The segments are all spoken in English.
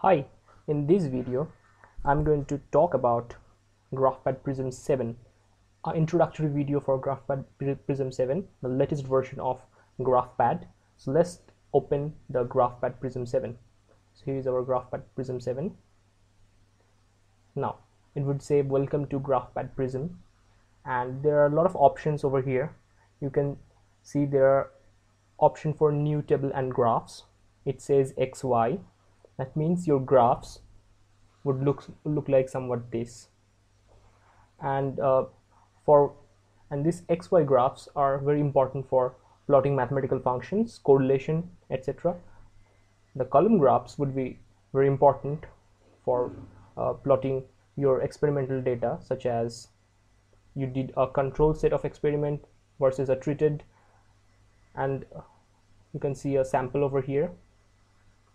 Hi, in this video I'm going to talk about Graph Pad Prism 7, an introductory video for Graph Pad Prism 7, the latest version of Graph Pad. So let's open the Graph Pad Prism 7. So here is our Graph Pad Prism 7. Now it would say welcome to Graph Pad Prism, and there are a lot of options over here. You can see there are option for new table and graphs. It says XY. That means your graphs would look like somewhat this, and these XY graphs are very important for plotting mathematical functions, correlation, etc. The column graphs would be very important for plotting your experimental data, such as you did a control set of experiment versus a treated, and you can see a sample over here.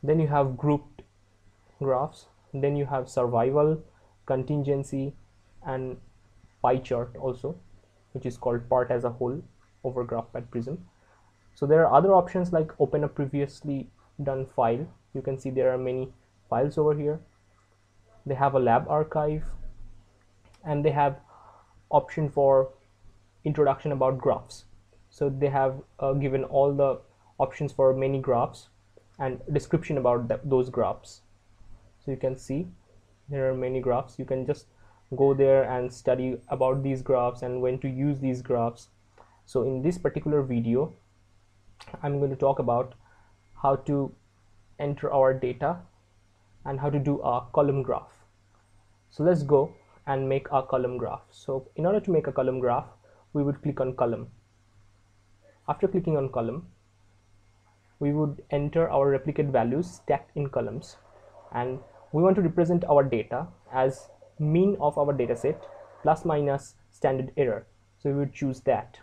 Then you have grouped graphs, then you have survival, contingency, and pie chart also, which is called part as a whole over Graph Pad Prism. So there are other options like open a previously done file. You can see there are many files over here. They have a lab archive, and they have option for introduction about graphs. So they have given all the options for many graphs and description about those graphs. So you can see there are many graphs. You can just go there and study about these graphs and when to use these graphs. So in this particular video I'm going to talk about how to enter our data and how to do a column graph. So let's go and make a column graph. So in order to make a column graph, we would click on column. After clicking on column, we would enter our replicate values stacked in columns, and we want to represent our data as mean of our data set plus minus standard error. So we would choose that.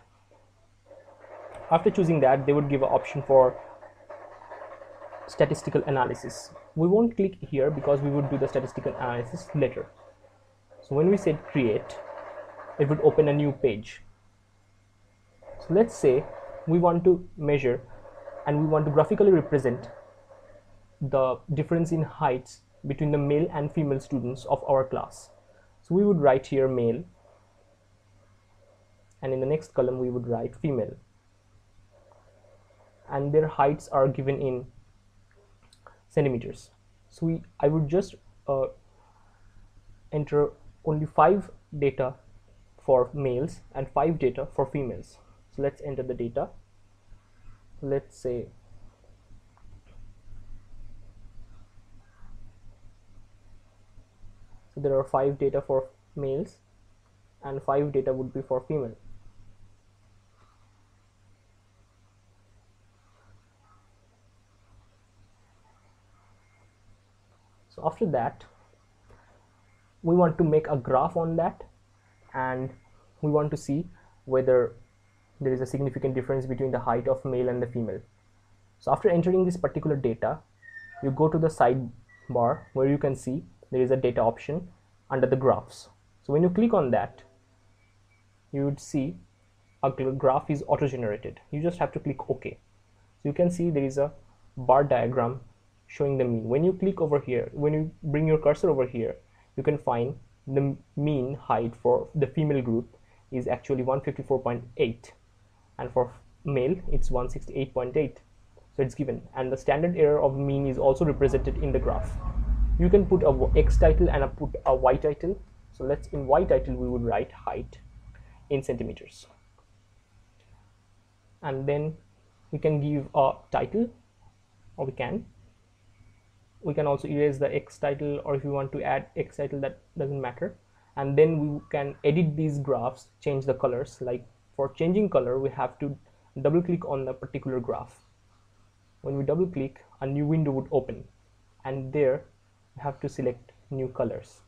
After choosing that, they would give an option for statistical analysis. We won't click here because we would do the statistical analysis later. So when we said create, it would open a new page. So let's say we want to measure and we want to graphically represent the difference in heights between the male and female students of our class. So we would write here male, and in the next column we would write female, and their heights are given in centimeters. So I would just enter only 5 data for males and 5 data for females. So let's enter the data. Let's say so there are 5 data for males and 5 data would be for female. So after that, we want to make a graph on that, and we want to see whether there is a significant difference between the height of male and the female. So after entering this particular data, you go to the sidebar where you can see there is a data option under the graphs. So when you click on that, you would see a graph is auto-generated. You just have to click OK. So you can see there is a bar diagram showing the mean. When you click over here, when you bring your cursor over here, you can find the mean height for the female group is actually 154.8, and for male it's 168.8. So it's given, and the standard error of mean is also represented in the graph. You can put a X title and put a Y title. So let's, in Y title we would write height in centimeters, and then we can give a title, or we can also erase the X title, or if you want to add X title, that doesn't matter. And then we can edit these graphs, change the colors. Like for changing color, we have to double click on the particular graph. When we double click, a new window would open, and there you have to select new colors.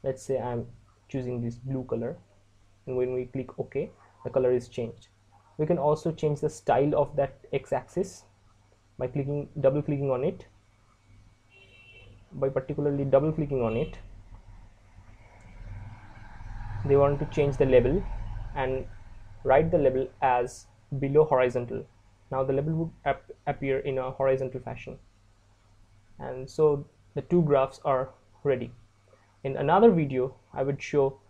Let's say I'm choosing this blue color, and when we click OK, the color is changed. We can also change the style of that x-axis by double clicking on it. By particularly double clicking on it, they want to change the label and write the label as below horizontal. Now the label would appear in a horizontal fashion, and so the two graphs are ready. In another video, I would show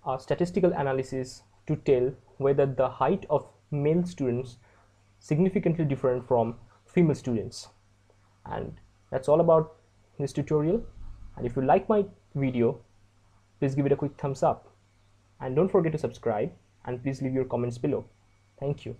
a statistical analysis to tell whether the height of male students significantly different from female students. And that's all about this tutorial. And if you like my video, please give it a quick thumbs up. And don't forget to subscribe, and please leave your comments below. Thank you.